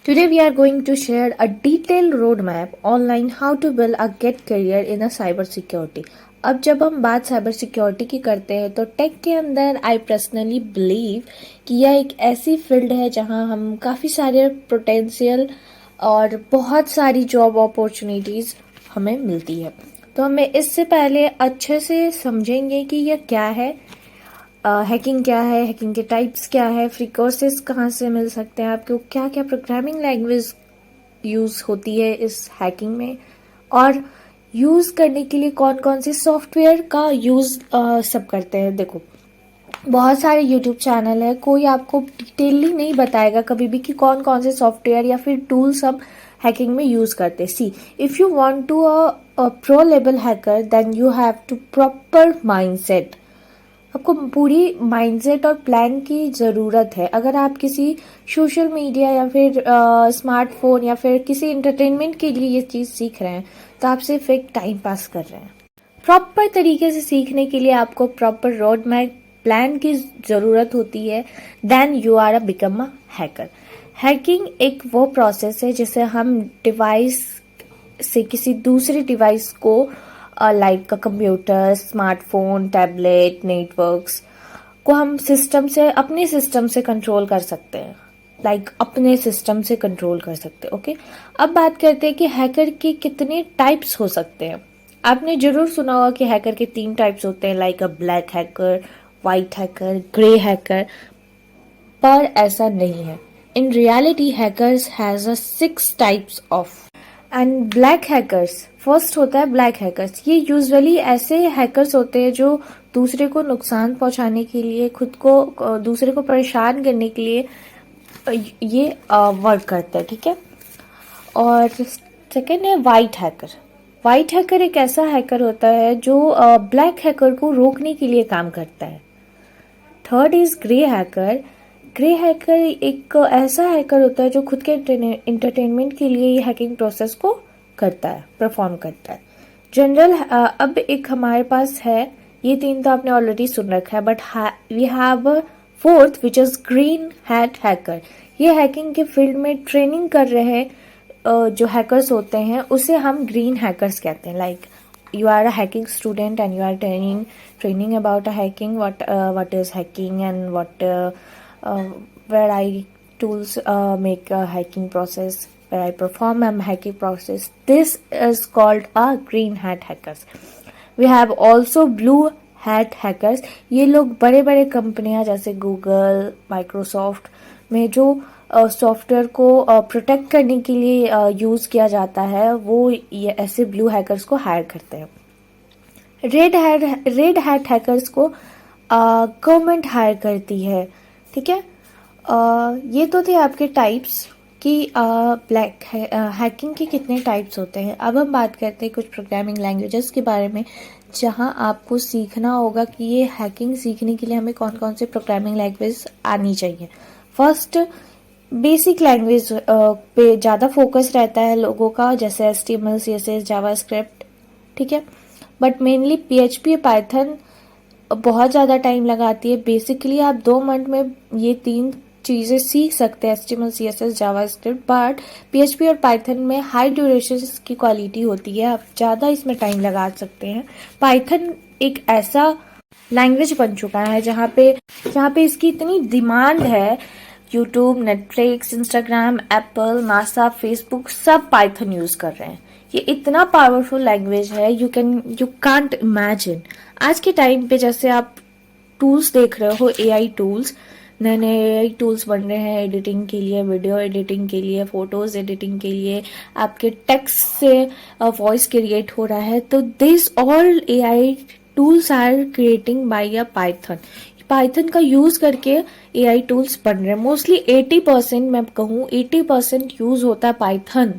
Today we are going to share a detailed roadmap online how to build a get career in a cyber security. अब जब हम बात cyber security की करते हैं तो टेक के अंदर आई पर्सनली बिलीव कि यह एक ऐसी फील्ड है जहां हम काफ़ी सारे पोटेंशियल और बहुत सारी जॉब अपॉर्चुनिटीज़ हमें मिलती है। तो हमें इससे पहले अच्छे से समझेंगे कि यह क्या है, हैकिंग क्या है, हैकिंग के टाइप्स क्या है, फ्री कोर्सेज कहाँ से मिल सकते हैं, आपको क्या क्या प्रोग्रामिंग लैंग्वेज यूज़ होती है इस हैकिंग में, और यूज़ करने के लिए कौन कौन से सॉफ्टवेयर का यूज़ सब करते हैं। देखो, बहुत सारे यूट्यूब चैनल है, कोई आपको डिटेलली नहीं बताएगा कभी भी कि कौन कौन से सॉफ्टवेयर या फिर टूल्स हम हैकिंग में यूज़ करते हैं। See, if you want to a pro level hacker then you have to proper mindset. आपको पूरी माइंडसेट और प्लान की ज़रूरत है। अगर आप किसी सोशल मीडिया या फिर स्मार्टफोन या फिर किसी इंटरटेनमेंट के लिए ये चीज़ सीख रहे हैं तो आप सिर्फ एक टाइम पास कर रहे हैं। प्रॉपर तरीके से सीखने के लिए आपको प्रॉपर रोड मैप प्लान की ज़रूरत होती है। Then you are a become a hacker. Hacking एक वो प्रोसेस है जिसे हम डिवाइस से किसी दूसरे डिवाइस को like computer, smartphone, tablet, networks को हम सिस्टम से अपने सिस्टम से कंट्रोल कर सकते हैं। अपने सिस्टम से कंट्रोल कर सकते हैं। ओके, अब बात करते हैं कि हैकर के कितने टाइप्स हो सकते हैं। आपने जरूर सुना होगा कि हैकर के 3 टाइप्स होते हैं, लाइक अ black hacker, white hacker, grey hacker. पर ऐसा नहीं है। In reality hackers has a 6 types of and black hackers. First होता है ब्लैक हैकर्स। ये यूजुअली ऐसे हैकर्स होते हैं जो दूसरे को नुकसान पहुंचाने के लिए, खुद को दूसरे को परेशान करने के लिए ये वर्क करते हैं। ठीक है। और सेकेंड है वाइट हैकर। वाइट हैकर एक ऐसा हैकर होता है जो ब्लैक हैकर को रोकने के लिए काम करता है। Third is grey hacker. Grey hacker एक ऐसा हैकर होता है जो खुद के इंटरटेनमेंट के लिए ये हैकिंग प्रोसेस को करता है, परफॉर्म करता है। जनरल अब एक हमारे पास है, ये 3 तो आपने ऑलरेडी सुन रखा है, but we have a fourth which is green hat hacker. ये हैकिंग के फील्ड में ट्रेनिंग कर रहे जो हैकर्स होते हैं उसे हम ग्रीन हैकर्स कहते हैं। Like you are a hacking student and you are training about a hacking, what is hacking and what uh, where I tools make a hacking process, where I perform a hacking process. This is called a green hat hackers. We have also blue hat hackers. ये लोग बड़े बड़े कंपनियां जैसे Google, Microsoft में जो software को protect करने के लिए यूज किया जाता है, वो ये ऐसे ब्लू हैकर्स को हायर करते हैं। रेड हैट हैकर्स को गवर्नमेंट हायर करती है। ठीक है। ये तो थे आपके टाइप्स कि ब्लैक हैकिंग के कितने टाइप्स होते हैं। अब हम बात करते हैं कुछ प्रोग्रामिंग लैंग्वेजेस के बारे में, जहां आपको सीखना होगा कि ये हैकिंग सीखने के लिए हमें कौन कौन से प्रोग्रामिंग लैंग्वेज आनी चाहिए। फर्स्ट, बेसिक लैंग्वेज पे ज़्यादा फोकस रहता है लोगों का, जैसे HTML, CSS, जावास्क्रिप्ट। ठीक है। बट मेनली PHP, पाइथन बहुत ज़्यादा टाइम लगाती है। बेसिकली आप 2 मंथ में ये 3 चीज़ें सीख सकते हैं, HTML, CSS, JavaScript. But PHP और पाइथन में हाई ड्यूरेशन की क्वालिटी होती है, आप ज़्यादा इसमें टाइम लगा सकते हैं। पाइथन एक ऐसा लैंग्वेज बन चुका है जहाँ पे इसकी इतनी डिमांड है। YouTube, Netflix, Instagram, Apple, NASA, Facebook सब पाइथन यूज कर रहे हैं। ये इतना पावरफुल लैंग्वेज है, यू कांट इमेजिन। आज के टाइम पे जैसे आप टूल्स देख रहे हो, AI टूल्स, नए नए AI टूल्स बन रहे हैं एडिटिंग के लिए, वीडियो एडिटिंग के लिए, फोटोज एडिटिंग के लिए, आपके टेक्स्ट से वॉइस क्रिएट हो रहा है। तो this all AI tools are creating by a Python. Python का यूज करके AI टूल्स बन रहे हैं। मोस्टली 80%, मैं कहूँ 80% यूज होता है पाइथन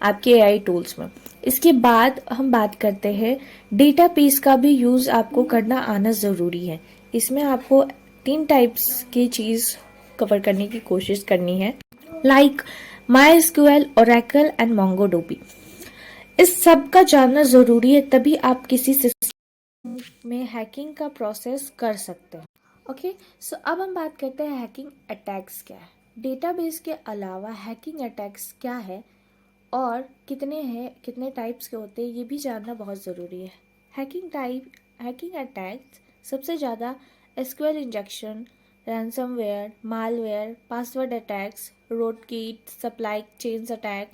आपके AI टूल्स में। इसके बाद हम बात करते हैं डेटाबेस का भी यूज आपको करना आना जरूरी है। इसमें आपको 3 टाइप्स की चीज कवर करने की कोशिश करनी है, like MySQL, Oracle and MongoDB। इस सब का जानना जरूरी है, तभी आप किसी सिस्टम में हैकिंग का प्रोसेस कर सकते हैं। ओके, सो अब हम बात करते हैं हैकिंग अटैक्स क्या है। डेटाबेस के अलावा हैकिंग अटैक्स क्या है और कितने टाइप्स के होते हैं ये भी जानना बहुत ज़रूरी है। हैकिंग अटैक्स सबसे ज़्यादा SQL injection, ransomware, malware, password attacks, rootkit, supply chains attack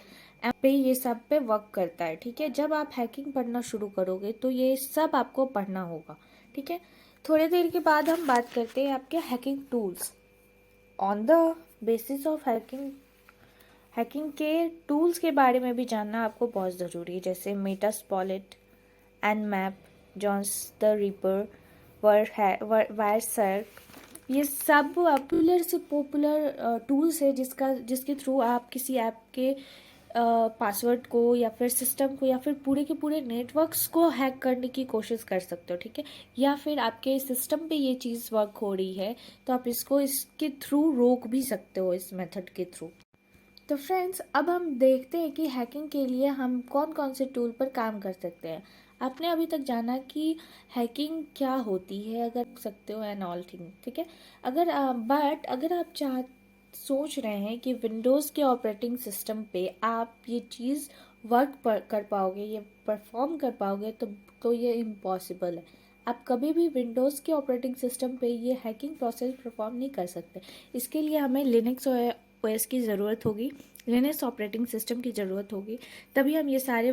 पे ये सब पे वर्क करता है। ठीक है, जब आप हैकिंग पढ़ना शुरू करोगे तो ये सब आपको पढ़ना होगा। ठीक है, थोड़ी देर के बाद हम बात करते हैं आपके hacking tools. On the basis of hacking के टूल्स के बारे में भी जानना आपको बहुत ज़रूरी है, जैसे Metasploit, Nmap, John's the Ripper, Wireshark. ये सब पॉपुलर से पॉपुलर टूल्स है जिसके थ्रू आप किसी ऐप के पासवर्ड को या फिर सिस्टम को या फिर पूरे के पूरे नेटवर्क्स को हैक करने की कोशिश कर सकते हो। ठीक है, या फिर आपके सिस्टम पे ये चीज़ वर्क हो रही है तो आप इसके थ्रू रोक भी सकते हो, इस मेथड के थ्रू। तो फ्रेंड्स, अब हम देखते हैं कि हैकिंग के लिए हम कौन कौन से टूल पर काम कर सकते हैं। आपने अभी तक जाना कि हैकिंग क्या होती है, अगर सकते हो एंड ऑल थिंग। ठीक है, अगर आप सोच रहे हैं कि विंडोज़ के ऑपरेटिंग सिस्टम पे आप ये चीज़ कर पाओगे, ये परफॉर्म कर पाओगे, तो ये इम्पॉसिबल है। आप कभी भी विंडोज़ के ऑपरेटिंग सिस्टम पे ये हैकिंग प्रोसेस परफॉर्म नहीं कर सकते। इसके लिए हमें लिनक्स ओएस की ज़रूरत होगी, लिनक्स ऑपरेटिंग सिस्टम की ज़रूरत होगी, तभी हम ये सारे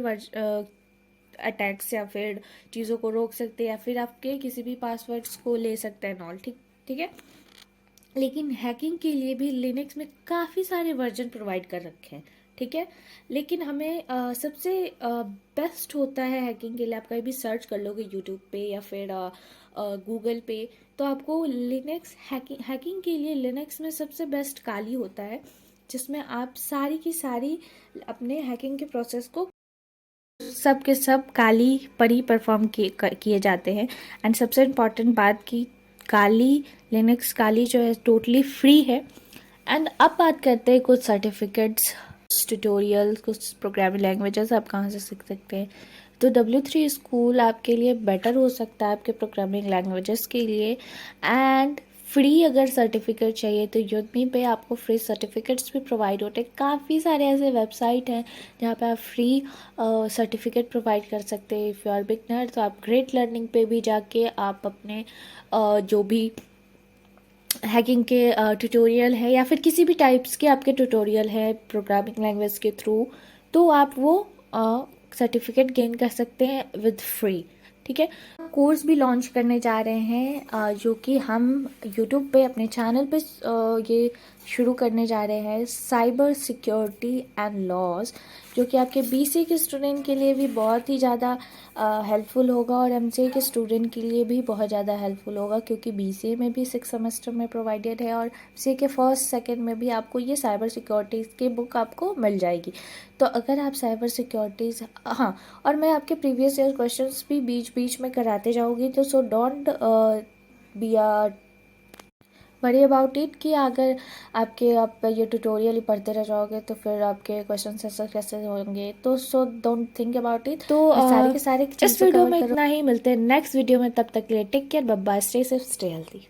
अटैक्स या फिर चीज़ों को रोक सकते हैं या फिर आपके किसी भी पासवर्ड्स को ले सकते हैं नॉल। ठीक है, लेकिन हैकिंग के लिए भी लिनक्स में काफ़ी सारे वर्जन प्रोवाइड कर रखे हैं। ठीक है, लेकिन हमें सबसे बेस्ट होता है हैकिंग के लिए, आप कहीं भी सर्च कर लोगे यूट्यूब पे या फिर गूगल पे, तो आपको लिनक्स हैकिंग के लिए लिनक्स में सबसे बेस्ट काली होता है, जिसमें आप सारी की सारी अपने हैकिंग के प्रोसेस को सब के सब काली पर ही परफॉर्म किए जाते हैं। एंड सबसे इम्पॉर्टेंट बात कि लिनक्स काली जो है टोटली फ्री है। एंड अब बात करते हैं कुछ सर्टिफिकेट्स, ट्यूटोरियल, कुछ प्रोग्रामिंग लैंग्वेजेस आप कहाँ से सीख सकते हैं। तो W3 स्कूल आपके लिए बेटर हो सकता है आपके प्रोग्रामिंग लैंग्वेजेस के लिए। एंड फ्री अगर सर्टिफिकेट चाहिए तो यूडमी पे आपको फ्री सर्टिफिकेट्स भी प्रोवाइड होते हैं। काफ़ी सारे ऐसे वेबसाइट हैं जहाँ पे आप फ्री सर्टिफिकेट प्रोवाइड कर सकते हैं। इफ़ यू आर बिगनर तो आप ग्रेट लर्निंग पे भी जाके आप अपने जो भी हैकिंग के ट्यूटोरियल है या फिर किसी भी टाइप्स के आपके ट्यूटोरियल है प्रोग्रामिंग लैंग्वेज के थ्रू, तो आप वो सर्टिफिकेट गेन कर सकते हैं विद फ्री। ठीक है, कोर्स भी लॉन्च करने जा रहे हैं जो कि हम यूट्यूब पे अपने चैनल पे ये शुरू करने जा रहे हैं, साइबर सिक्योरिटी एंड लॉज, जो कि आपके बीसीए के स्टूडेंट के लिए भी बहुत ही ज़्यादा हेल्पफुल होगा और एमसीए के स्टूडेंट के लिए भी बहुत ज़्यादा हेल्पफुल होगा, क्योंकि बीसीए में भी 6 सेमेस्टर में प्रोवाइडेड है और सीए के फर्स्ट सेकंड में भी आपको ये साइबर सिक्योरिटीज़ की बुक आपको मिल जाएगी। तो अगर आप साइबर सिक्योरिटीज़, हाँ, और मैं आपके प्रीवियस ईयर क्वेश्चंस भी बीच बीच में कराते जाऊँगी, तो so don't be worry about it कि अगर आप ये ट्यूटोरियल ही पढ़ते रह जाओगे तो फिर आपके क्वेश्चन आंसर कैसे होंगे। तो so don't think about it. तो सारे के सारे इस वीडियो में इतना ही, मिलते हैं नेक्स्ट वीडियो में, तब तक के लिए take care, bye bye, stay safe, stay healthy.